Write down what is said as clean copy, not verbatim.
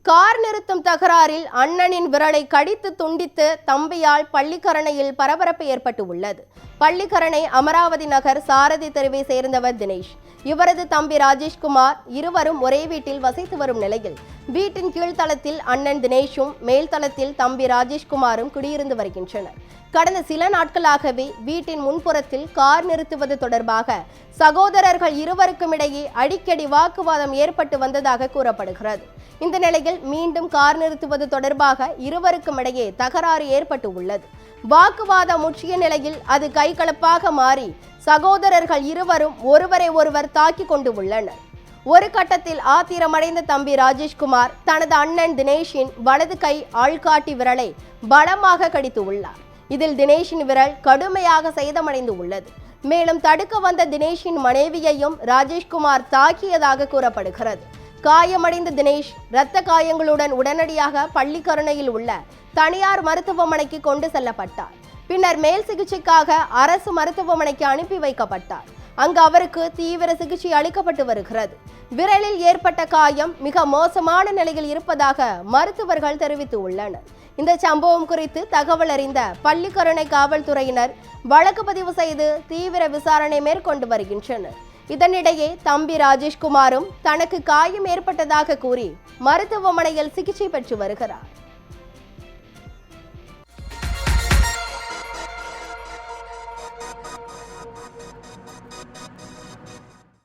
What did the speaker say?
Car நிறுத்தும் தகராறில் அண்ணனின் விரலை கடித்து துண்டித்து தம்பியால் பள்ளிக்கரணையில் பரபரப்பு ஏற்பட்டு உள்ளது. பள்ளிக்கரணை அமராவதி நகர் சாரதி தெருவை சேர்ந்தவர் தினேஷ். இவரது தம்பி ராஜேஷ்குமார் இருவரும் ஒரே வீட்டில் வசித்து வரும் நிலையில் வீட்டின் கீழ்த்தளத்தில் அண்ணன் தினேஷும் மேல்தளத்தில் தம்பி ராஜேஷ்குமாரும் குடியிருந்து வருகின்றனர். கடந்த சில நாட்களாகவே வீட்டின் முன்புறத்தில் கார் நிறுத்துவது தொடர்பாக சகோதரர்கள் இருவருக்கும் இடையே அடிக்கடி வாக்குவாதம் ஏற்பட்டு வந்ததாக கூறப்படுகிறது. இந்த நிலையில் மீண்டும் கார் நிறுத்துவது தொடர்பாக இருவருக்கும் இடையே தகராறு ஏற்பட்டு உள்ளது. வாக்குவாதம் முற்றிய நிலையில் அது கைகலப்பாக மாறி சகோதரர்கள் இருவரும் ஒருவரை ஒருவர் தாக்கி கொண்டு உள்ளனர். ஒரு கட்டத்தில் ஆத்திரமடைந்த தம்பி ராஜேஷ்குமார் தனது அண்ணன் தினேஷின் வலது கை ஆள்காட்டி விரலை பலமாக கடித்து உள்ளார். இதில் தினேஷின் விரல் கடுமையாக சேதமடைந்து உள்ளது. மேலும் தடுக்க வந்த தினேஷின் மனைவியையும் ராஜேஷ்குமார் தாக்கியதாக கூறப்படுகிறது. காயமடைந்த தினேஷ் இரத்த காயங்களுடன் உடனடியாக பள்ளிக்கரணையில் உள்ள தனியார் மருத்துவமனைக்கு கொண்டு செல்லப்பட்டார். பின்னர் மேல் சிகிச்சைக்காக அரசு மருத்துவமனைக்கு அனுப்பி வைக்கப்பட்டார். அங்கு அவருக்கு தீவிர சிகிச்சை அளிக்கப்பட்டு வருகிறது. விரலில் ஏற்பட்ட காயம் மிக மோசமான நிலையில் இருப்பதாக மருத்துவர்கள் தெரிவித்து உள்ளனர். இந்த சம்பவம் குறித்து தகவல் அறிந்த பள்ளிக்கரணை காவல்துறையினர் வழக்கு பதிவு செய்து தீவிர விசாரணை மேற்கொண்டு வருகின்றனர். இதனிடையே தம்பி ராஜேஷ்குமாரும் தனக்கு காயம் ஏற்பட்டதாக கூறி மருத்துவமனையில் சிகிச்சை பெற்று வருகிறார்.